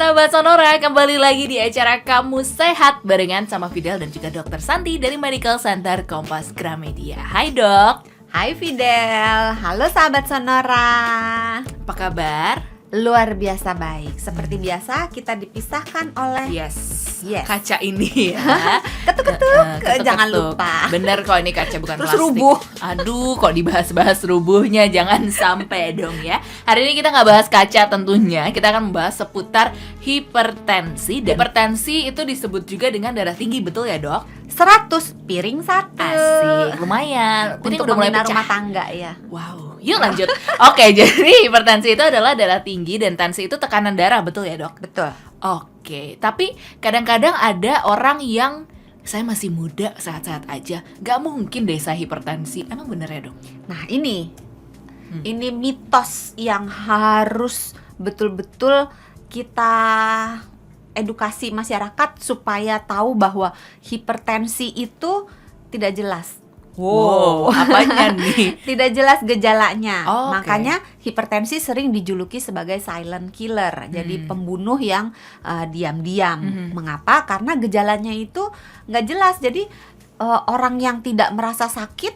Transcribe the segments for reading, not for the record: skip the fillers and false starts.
Sahabat Sonora, kembali lagi di acara Kamu Sehat barengan sama Fidel dan juga Dr. Santi dari Medical Center Kompas Gramedia. Hai dok. Hai Fidel, halo sahabat Sonora. Apa kabar? Luar biasa baik. Seperti biasa kita dipisahkan oleh Yes. Kaca ini ya. Ketuk-ketuk, jangan lupa. Bener kok, ini kaca bukan Terus plastik. rubuh. Aduh, kok dibahas-bahas rubuhnya, jangan sampai dong ya. Hari ini kita nggak bahas kaca tentunya, kita akan membahas seputar hipertensi. Dan hipertensi itu disebut juga dengan darah tinggi, betul ya dok? 100 piring 1. Asik, lumayan. Ini Untuk udah mulai membina pecah. rumah tangga ya. Wow, yuk lanjut. Oke, jadi hipertensi itu adalah darah tinggi dan tensi itu tekanan darah, betul ya dok? Betul. Oke, tapi kadang-kadang ada orang yang saya masih muda, sehat-sehat aja, gak mungkin deh saya hipertensi. Emang bener ya dok? Nah ini mitos yang harus betul-betul kita edukasi masyarakat supaya tahu bahwa hipertensi itu tidak jelas. Wow, apanya nih? Tidak jelas gejalanya. Oh, oke. Makanya hipertensi sering dijuluki sebagai silent killer. Jadi pembunuh yang diam-diam. Mengapa? Karena gejalanya itu nggak jelas. Jadi orang yang tidak merasa sakit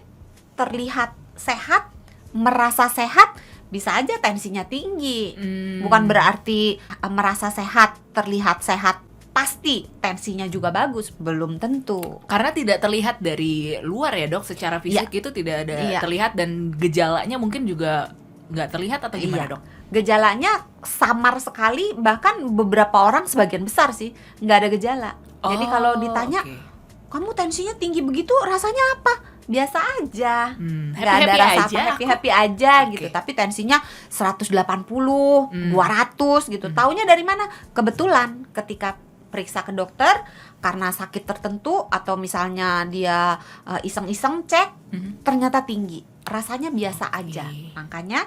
terlihat sehat, merasa sehat, bisa aja tensinya tinggi. Bukan berarti merasa sehat, terlihat sehat pasti tensinya juga bagus, belum tentu. Karena tidak terlihat dari luar ya dok, secara fisik itu tidak ada terlihat dan gejalanya mungkin juga nggak terlihat atau gimana dok? Gejalanya samar sekali, bahkan beberapa orang sebagian besar sih nggak ada gejala. Jadi kalau ditanya, kamu tensinya tinggi begitu, rasanya apa? Biasa aja, nggak ada happy-happy rasa aja, happy aja gitu. Tapi tensinya 180, 200 gitu. Taunya dari mana? Kebetulan ketika periksa ke dokter karena sakit tertentu atau misalnya dia iseng-iseng cek, ternyata tinggi. Rasanya biasa aja. Makanya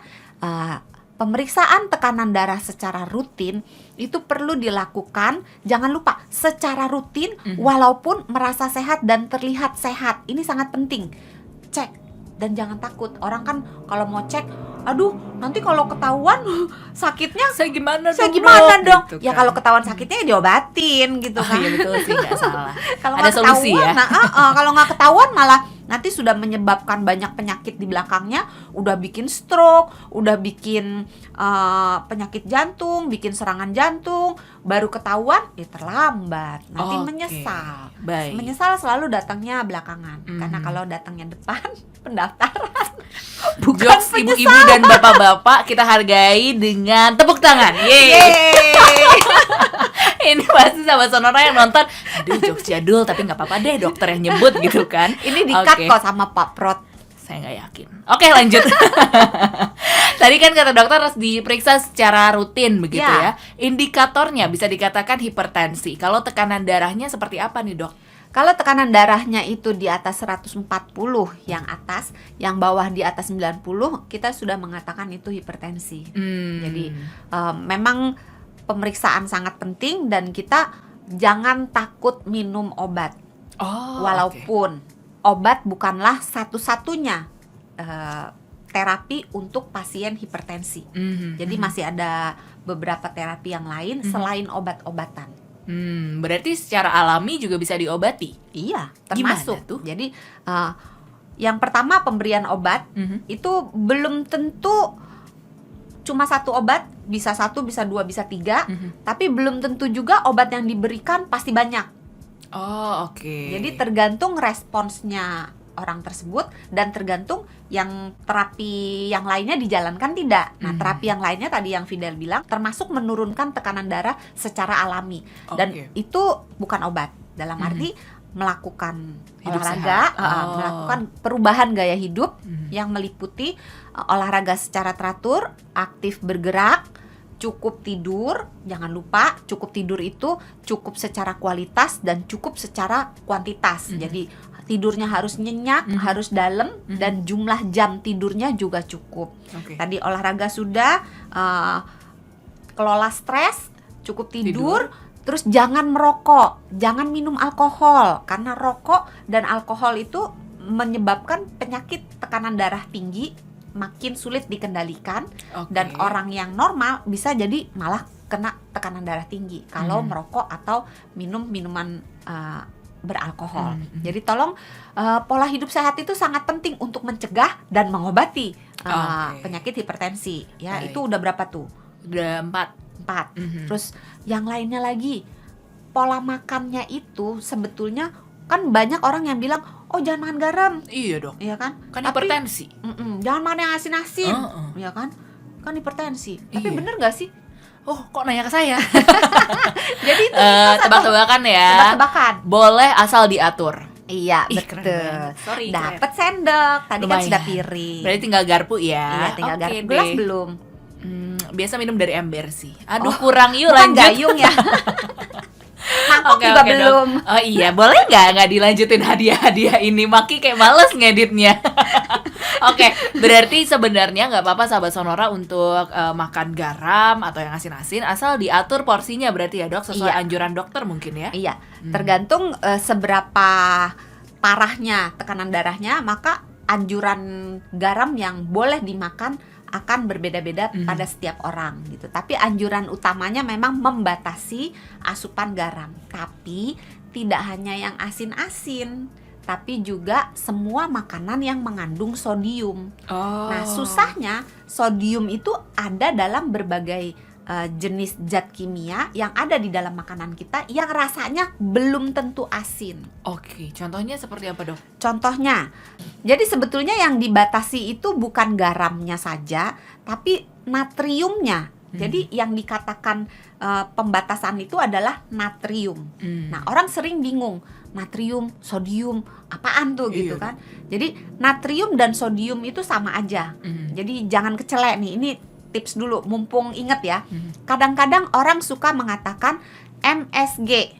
pemeriksaan tekanan darah secara rutin itu perlu dilakukan, jangan lupa secara rutin walaupun merasa sehat dan terlihat sehat. Ini sangat penting. Cek dan jangan takut. Orang kan kalau mau cek, aduh nanti kalau ketahuan sakitnya Saya gimana dong? Gitu Ya kan. kalau ketahuan sakitnya ya diobatin gitu kan. Iya betul sih, nggak salah. Kalau Ada nggak solusi ketahuan, ya. kalau nggak ketahuan malah nanti sudah menyebabkan banyak penyakit di belakangnya, udah bikin stroke, udah bikin penyakit jantung, bikin serangan jantung, baru ketahuan ya terlambat, nanti Oke, menyesal. baik. Menyesal selalu datangnya belakangan, karena kalau datangnya depan pendaftaran bukan Jokes ibu-ibu dan bapak-bapak kita hargai dengan tepuk tangan. Yeay. Ini pasti sama Sonora yang nonton, aduh jokes jadul tapi nggak apa-apa deh dokter yang nyebut gitu kan. Ini di-cut Oke. kok sama Pak Prot. Saya nggak yakin. Oke lanjut. Tadi kan kata dokter harus diperiksa secara rutin begitu ya. Indikatornya bisa dikatakan hipertensi. Kalau tekanan darahnya seperti apa nih dok? Kalau tekanan darahnya itu di atas 140 yang atas, yang bawah di atas 90, kita sudah mengatakan itu hipertensi. Jadi memang pemeriksaan sangat penting dan kita jangan takut minum obat. Walaupun obat bukanlah satu-satunya terapi untuk pasien hipertensi. Jadi masih ada beberapa terapi yang lain selain obat-obatan. Berarti secara alami juga bisa diobati? Iya, Gimana termasuk tuh? Jadi yang pertama pemberian obat itu belum tentu cuma satu obat, bisa 1, bisa 2, bisa 3, tapi belum tentu juga obat yang diberikan pasti banyak. Jadi tergantung responsnya orang tersebut dan tergantung yang terapi yang lainnya dijalankan tidak. Nah, terapi yang lainnya tadi yang Fidel bilang termasuk menurunkan tekanan darah secara alami. Dan itu bukan obat. Dalam arti melakukan Hidup olahraga, sehat. melakukan perubahan gaya hidup yang meliputi olahraga secara teratur, aktif bergerak, cukup tidur. Jangan lupa cukup tidur itu cukup secara kualitas dan cukup secara kuantitas. Jadi tidurnya harus nyenyak, harus dalam, dan jumlah jam tidurnya juga cukup. Tadi olahraga sudah, kelola stres, cukup tidur. Terus jangan merokok, jangan minum alkohol, karena rokok dan alkohol itu menyebabkan penyakit tekanan darah tinggi makin sulit dikendalikan. Oke. Dan orang yang normal bisa jadi malah kena tekanan darah tinggi kalau merokok atau minum minuman beralkohol. Jadi tolong pola hidup sehat itu sangat penting untuk mencegah dan mengobati penyakit hipertensi. Ya, Baik. itu udah berapa tuh? Udah 4. 4. Terus yang lainnya lagi, pola makannya itu sebetulnya kan banyak orang yang bilang, oh jangan makan garam, Iya dong. ya kan? Kan Tapi, hipertensi. jangan makan yang asin-asin, Heeh. ya kan? Kan hipertensi. Tapi Iya. bener gak sih? Oh, kok nanya ke saya? Jadi itu kita satu Tebak-tebakan ya. tebak-tebakan. Boleh asal diatur. Iya, Ih, keren betul. banget. Sorry, Dapat sendok, tadi kan Lumayan. sudah piring. Berarti tinggal garpu ya. Iya, tinggal Oke garpu. Gelas deh. belum? Biasa minum dari ember sih. Aduh, Oh, kurang yuk Bukan lanjut. gayung ya. Mangkok Oke, juga oke, Dok. belum. Oh iya, boleh nggak dilanjutin hadiah-hadiah ini? Maki kayak males ngeditnya. Oke, berarti sebenarnya nggak apa-apa sahabat Sonora untuk makan garam atau yang asin-asin asal diatur porsinya berarti ya dok, sesuai Iya. anjuran dokter mungkin ya. Iya, tergantung seberapa parahnya tekanan darahnya, maka anjuran garam yang boleh dimakan akan berbeda-beda pada setiap orang gitu. Tapi anjuran utamanya memang membatasi asupan garam. Tapi tidak hanya yang asin-asin, tapi juga semua makanan yang mengandung sodium. Oh. Nah, susahnya sodium itu ada dalam berbagai jenis zat kimia yang ada di dalam makanan kita yang rasanya belum tentu asin. Oke, contohnya seperti apa dok? Contohnya, jadi sebetulnya yang dibatasi itu bukan garamnya saja, tapi natriumnya. Jadi yang dikatakan pembatasan itu adalah natrium. Nah, orang sering bingung, natrium, sodium, apaan tuh gitu Iya. kan. Jadi natrium dan sodium itu sama aja. Jadi jangan kecelek nih, ini tips dulu, mumpung inget ya. Kadang-kadang orang suka mengatakan MSG,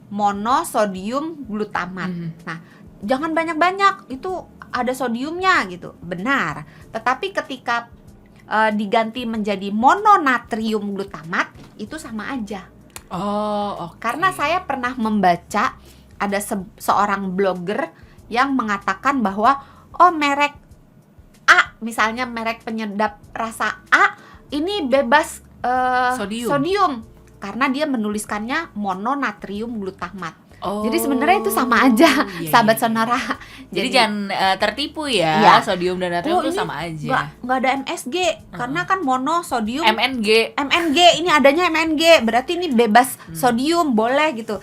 monosodium glutamat. Nah, jangan banyak-banyak, itu ada sodiumnya gitu. Benar. Tetapi ketika diganti menjadi mononatrium glutamat, itu sama aja. Oh, oke. Karena saya pernah membaca ada seorang blogger yang mengatakan bahwa merek A, misalnya merek penyedap rasa A ini bebas sodium karena dia menuliskannya mononatrium glutamat. Oh, Jadi sebenarnya itu sama aja, iya, sahabat iya. Sonora. Jadi jangan tertipu ya, Iya. sodium dan natrium itu ini sama aja. nggak ada MSG karena kan monosodium. MNG. MNG, ini adanya MNG, berarti ini bebas sodium, boleh gitu.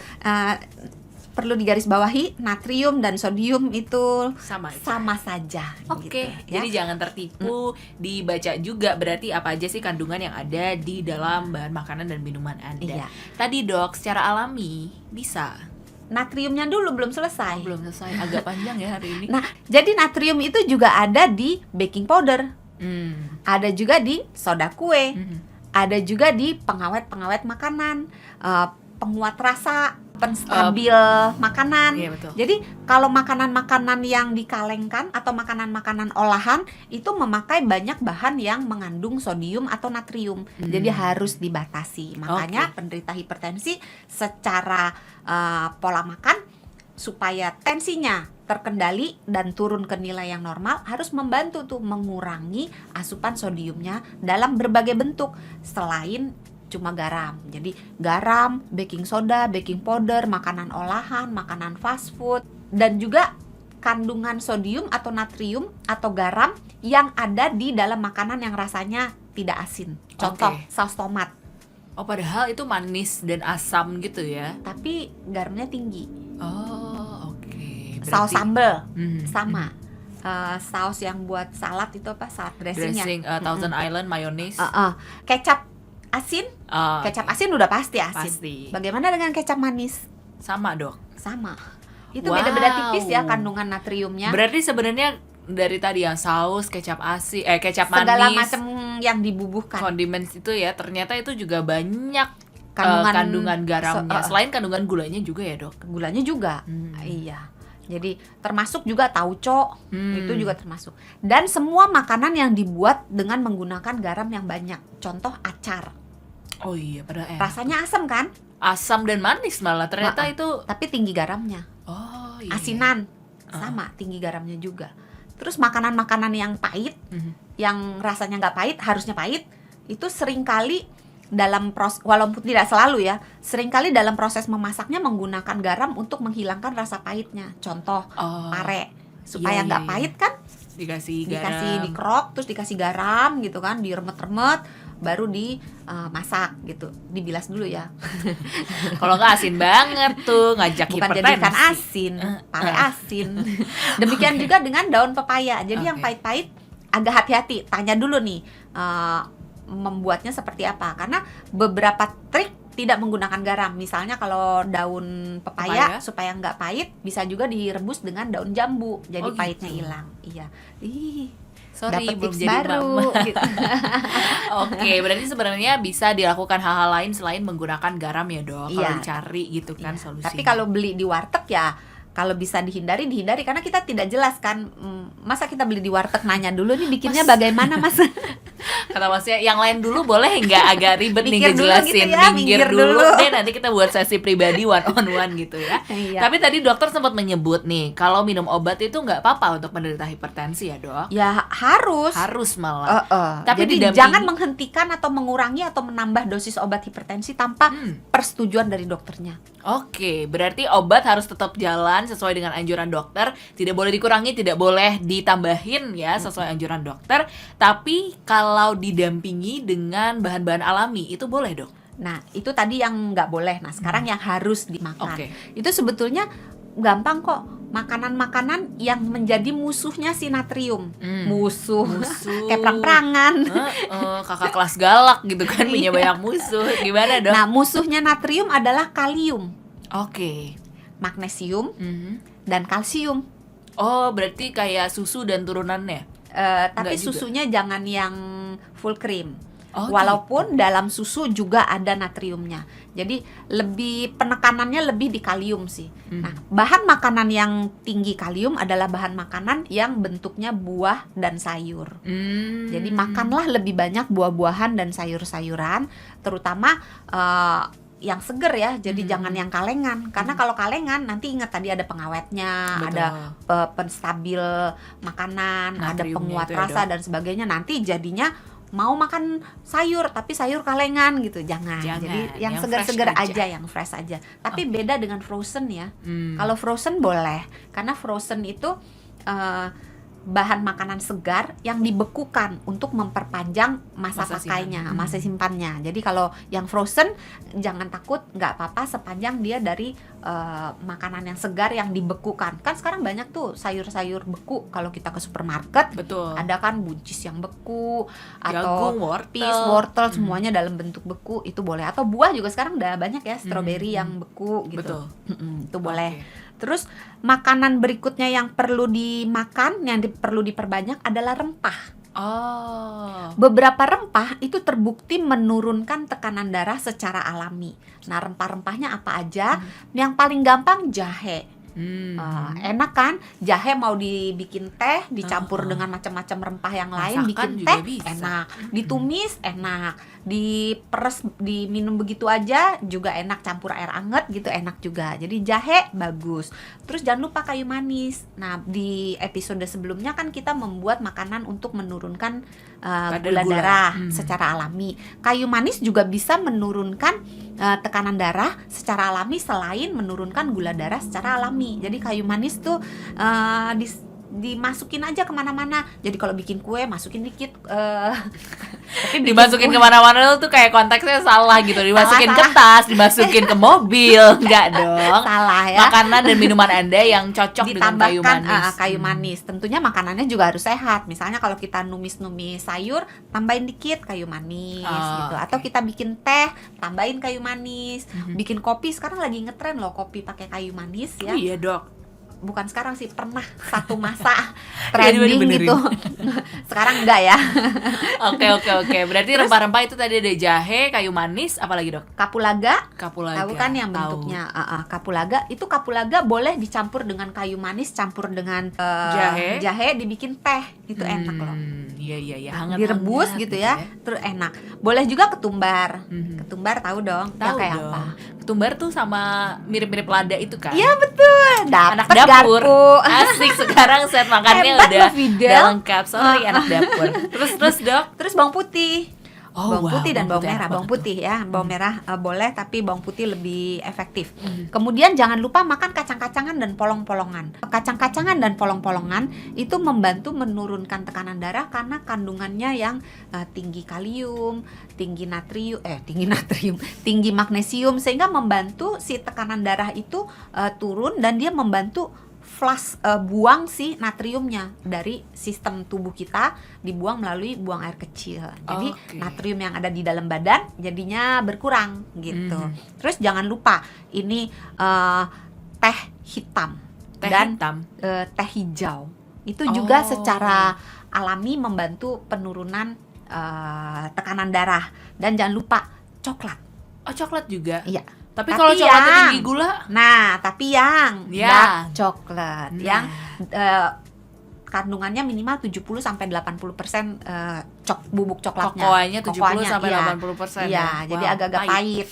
Perlu digarisbawahi, natrium dan sodium itu Sama aja. sama saja. Oke, gitu, ya. jadi jangan tertipu, dibaca juga berarti apa aja sih kandungan yang ada di dalam bahan makanan dan minuman Anda. Iya. Tadi dok, secara alami bisa. Natriumnya dulu belum selesai. Belum selesai, agak panjang ya hari ini. Nah, jadi natrium itu juga ada di baking powder, ada juga di soda kue, ada juga di pengawet-pengawet makanan, penguat rasa, penstabil makanan. Iya, betul. Jadi kalau makanan-makanan yang dikalengkan atau makanan-makanan olahan itu memakai banyak bahan yang mengandung sodium atau natrium. Jadi harus dibatasi. Makanya penderita hipertensi secara pola makan supaya tensinya terkendali dan turun ke nilai yang normal harus membantu tuh mengurangi asupan sodiumnya dalam berbagai bentuk selain cuma garam. Jadi garam, baking soda, baking powder, makanan olahan, makanan fast food, dan juga kandungan sodium atau natrium atau garam yang ada di dalam makanan yang rasanya tidak asin. Contoh, saus tomat. Oh, padahal itu manis dan asam gitu ya. Tapi garamnya tinggi. Oh, oke. Saus sambal Mhm. sama. Saus yang buat salad itu apa? Salad dressingnya. Dressing Thousand Island mayonnaise. Kecap asin. Kecap asin udah pasti asin. Pasti. Bagaimana dengan kecap manis? Sama, Dok. Sama. Itu Wow. beda-beda tipis ya kandungan natriumnya. Berarti sebenarnya dari tadi yang saus, kecap asin, kecap Segala manis, macam yang dibubuhkan. condiments itu ya, ternyata itu juga banyak Kandungan- kandungan garamnya. Selain kandungan gulanya juga ya, Dok. Gulanya juga. Iya. Jadi termasuk juga tauco, itu juga termasuk. Dan semua makanan yang dibuat dengan menggunakan garam yang banyak. Contoh acar. Oh iya, pada Rasanya asam kan? asam dan manis malah ternyata itu. Tapi tinggi garamnya. Oh iya. Asinan sama, tinggi garamnya juga. Terus makanan-makanan yang pahit yang rasanya nggak pahit, harusnya pahit, itu seringkali dalam proses, walaupun tidak selalu ya, seringkali dalam proses memasaknya menggunakan garam untuk menghilangkan rasa pahitnya. Contoh, pare, supaya nggak pahit kan dikasih dikerok, terus dikasih garam gitu kan, diremet-remet, baru dimasak gitu, dibilas dulu ya. Kalau nggak asin banget tuh, ngajak Bukan hipertensi. jadikan asin, pare asin. Demikian juga dengan daun pepaya. Jadi yang pahit-pahit agak hati-hati, tanya dulu nih membuatnya seperti apa, karena beberapa trik tidak menggunakan garam. Misalnya kalau daun pepaya supaya nggak pahit, bisa juga direbus dengan daun jambu, jadi pahitnya hilang. Iya. Sorry, Dapat belum tips jadi baru mama. gitu. Oke, berarti sebenarnya bisa dilakukan hal-hal lain selain menggunakan garam ya dok. Kalau Iya. dicari gitu kan solusinya. Tapi kalau beli di warteg ya, kalau bisa dihindari karena kita tidak jelas kan. Masa kita beli di warteg nanya dulu nih bikinnya bagaimana mas? Kata masnya yang lain dulu boleh nggak, agak ribet nih Mikir dulu ngejelasin. gitu ya, minggir dulu deh, nanti kita buat sesi pribadi one on one gitu ya. Iya. Tapi tadi dokter sempat menyebut nih kalau minum obat itu nggak apa-apa untuk menderita hipertensi ya dok. Ya harus malah. Tapi Tapi jadi didampingi- jangan menghentikan atau mengurangi atau menambah dosis obat hipertensi tanpa persetujuan dari dokternya. Oke, berarti obat harus tetap jalan sesuai dengan anjuran dokter. Tidak boleh dikurangi, tidak boleh ditambahin ya sesuai anjuran dokter. Tapi kalau didampingi dengan bahan-bahan alami itu boleh dok? Nah itu tadi yang nggak boleh. Nah sekarang yang harus dimakan. Oke. Itu sebetulnya gampang kok. Makanan-makanan yang menjadi musuhnya si natrium. Musuh. Kayak perang-perangan. Kakak kelas galak gitu kan, punya banyak musuh. Gimana dok? Nah musuhnya natrium adalah kalium, Oke. magnesium, Mhm. dan kalsium. Oh, berarti kayak susu dan turunannya? Tapi Nggak juga. susunya jangan yang full cream. Oh, Walaupun dalam susu juga ada natriumnya. Jadi lebih penekanannya lebih di kalium sih. Nah, bahan makanan yang tinggi kalium adalah bahan makanan yang bentuknya buah dan sayur. Jadi makanlah lebih banyak buah-buahan dan sayur-sayuran, terutama yang seger ya. Jadi jangan yang kalengan, karena kalau kalengan nanti ingat tadi ada pengawetnya, Betul. ada penstabil makanan, ada Natriumnya penguat itu ya, rasa dan sebagainya. Nanti jadinya mau makan sayur tapi sayur kalengan gitu, jangan. Jangan, Jadi yang yang segar-segar fresh aja, yang fresh aja. Tapi beda dengan frozen ya. Kalau frozen boleh, karena frozen itu bahan makanan segar yang dibekukan untuk memperpanjang masa pakainya, masa simpannya. Jadi kalau yang frozen jangan takut, nggak apa-apa sepanjang dia dari makanan yang segar yang dibekukan. Kan sekarang banyak tuh sayur-sayur beku kalau kita ke supermarket. Betul. Ada kan buncis yang beku Jagung, atau wortel. peas, wortel, semuanya dalam bentuk beku, itu boleh. Atau buah juga sekarang udah banyak ya, stroberi yang beku gitu. Betul. Itu boleh. Oke. Terus makanan berikutnya yang perlu dimakan, yang perlu diperbanyak adalah rempah. Oh. Beberapa rempah itu terbukti menurunkan tekanan darah secara alami. Nah, rempah-rempahnya apa aja? Yang paling gampang jahe. Enak kan? Jahe mau dibikin teh, dicampur dengan macam-macam rempah yang lain, Masakan bikin juga teh bisa. enak. Ditumis enak. Diperes, diminum begitu aja juga enak, campur air anget gitu enak juga. Jadi jahe bagus. Terus jangan lupa kayu manis. Nah, di episode sebelumnya kan kita membuat makanan untuk menurunkan gula darah secara alami. Kayu manis juga bisa menurunkan tekanan darah secara alami selain menurunkan gula darah secara alami. Jadi kayu manis tuh dimasukin aja kemana-mana. Jadi kalau bikin kue masukin dikit. Tapi Dimasukin kemana-mana tuh kayak konteksnya salah gitu. Dimasukin ke Salah. tas, dimasukin ke mobil, enggak dong. salah ya. Makanan dan minuman Anda yang cocok dengan kayu Ditambahkan manis. kayu manis. Tentunya makanannya juga harus sehat. Misalnya kalau kita numis-numis sayur, tambahin dikit kayu manis gitu. oke. Atau kita bikin teh, tambahin kayu manis. Bikin kopi, sekarang lagi ngetren loh kopi pakai kayu manis ya. Oh, iya dok. Bukan sekarang sih, pernah satu masa Iya, trending dibenerin. gitu. Sekarang enggak ya. Oke. Berarti rempah-rempah itu tadi ada jahe, kayu manis, apalagi dok? Kapulaga, Kapulaga. tahu kan yang Tahu. bentuknya kapulaga. Itu kapulaga boleh dicampur dengan kayu manis, campur dengan Jahe. dibikin teh. Itu enak loh. Iya iya, hangat direbus gitu ya, terus enak. Boleh juga ketumbar. Ketumbar tahu dong? Tahu kayak dong. apa? Ketumbar tuh sama mirip-mirip lada itu kan? Iya betul. Anak Dapat dapur. garpu. Asik, sekarang set makannya Hebat udah loh, Fidel. lengkap. Sorry anak dapur. Terus Dok. Terus bawang putih. Oh, Bawang wow, putih dan bawang bawang putih merah. enak Bawang banget putih ya, bawang merah boleh, tapi bawang putih lebih efektif. Kemudian jangan lupa makan kacang-kacangan dan polong-polongan. Kacang-kacangan dan polong-polongan itu membantu menurunkan tekanan darah karena kandungannya yang tinggi kalium, tinggi magnesium, sehingga membantu si tekanan darah itu turun, dan dia membantu flush, buang si natriumnya dari sistem tubuh kita, dibuang melalui buang air kecil. Jadi natrium yang ada di dalam badan jadinya berkurang gitu. Terus jangan lupa ini teh hitam dan teh hijau. Itu juga secara alami membantu penurunan tekanan darah. Dan jangan lupa coklat. Oh, coklat juga? Iya. Tapi kalau coklatnya tinggi gula? Nah, tapi yang dark coklat, yang kandungannya minimal 70-80% bubuk coklatnya. Kokoanya 70-80%. Iya, jadi agak-agak pahit.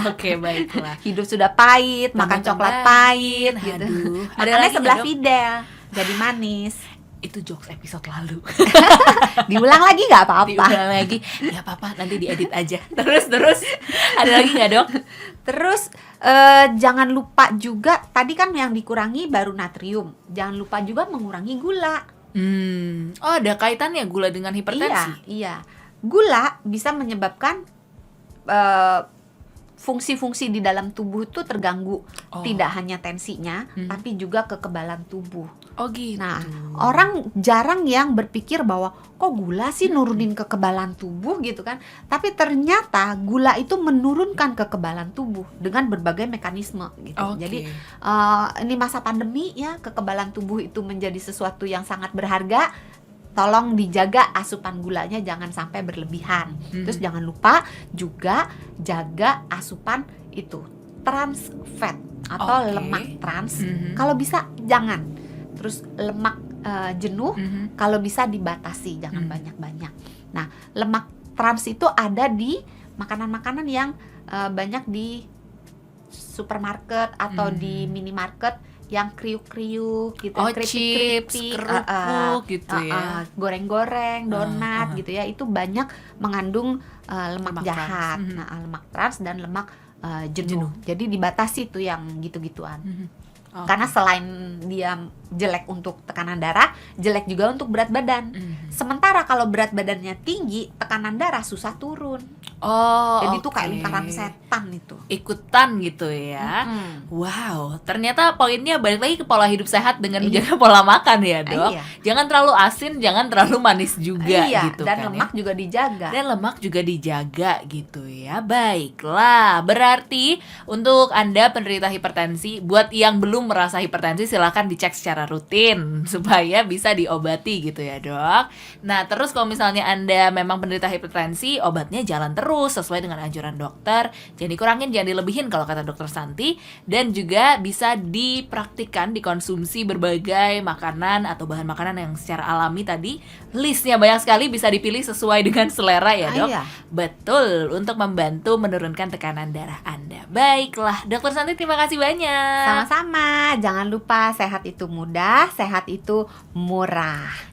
Oke, baiklah. Hidup sudah pahit, makan coklat pahit gitu. Makannya sebelah Fidel, jadi manis. Itu jokes episode lalu. Diulang lagi nggak apa-apa. Diulang lagi, nggak apa-apa, nanti diedit aja. Terus ada lagi nggak Dok? Terus jangan lupa juga, tadi kan yang dikurangi baru natrium. Jangan lupa juga mengurangi gula. Oh, ada kaitannya gula dengan hipertensi? Iya. Gula bisa menyebabkan fungsi-fungsi di dalam tubuh itu terganggu. Tidak hanya tensinya, tapi juga kekebalan tubuh. Oh gitu. Nah, orang jarang yang berpikir bahwa kok gula sih nurunin kekebalan tubuh gitu kan. Tapi ternyata gula itu menurunkan kekebalan tubuh dengan berbagai mekanisme gitu. Jadi ini masa pandemi ya, kekebalan tubuh itu menjadi sesuatu yang sangat berharga. Tolong dijaga asupan gulanya, jangan sampai berlebihan. Terus jangan lupa juga jaga asupan itu trans fat atau lemak trans. Kalau bisa jangan. Terus lemak jenuh kalau bisa dibatasi, jangan banyak-banyak. Nah, lemak trans itu ada di makanan-makanan yang banyak di supermarket atau di minimarket, yang kriuk-kriuk gitu, chips, kerupuk gitu ya, goreng-goreng, donat gitu ya, itu banyak mengandung lemak jahat. Nah, lemak trans dan lemak jenuh. Jadi dibatasi tuh yang gitu-gituan. Karena selain dia jelek untuk tekanan darah, jelek juga untuk berat badan. Sementara kalau berat badannya tinggi, tekanan darah susah turun. Jadi itu kayak lingkaran setan itu. Ikutan gitu ya. Wow, ternyata poinnya balik lagi ke pola hidup sehat dengan menjaga pola makan ya Dok. Jangan terlalu asin, jangan terlalu manis juga gitu dan kan. Lemak juga dijaga. Dan lemak juga dijaga gitu ya. Baiklah, berarti untuk Anda penderita hipertensi, buat yang belum merasa hipertensi silahkan dicek secara rutin supaya bisa diobati gitu ya Dok. Nah, terus kalau misalnya Anda memang penderita hipertensi, obatnya jalan terus sesuai dengan anjuran dokter. Jangan dikurangin, jangan dilebihin kalau kata dokter Santi. Dan juga bisa dipraktikkan, dikonsumsi berbagai makanan atau bahan makanan yang secara alami tadi. Listnya banyak sekali, bisa dipilih sesuai dengan selera ya Dok. Betul, untuk membantu menurunkan tekanan darah Anda. Baiklah, dokter Santi terima kasih banyak. Sama-sama, jangan lupa sehat itu mudah, sehat itu murah.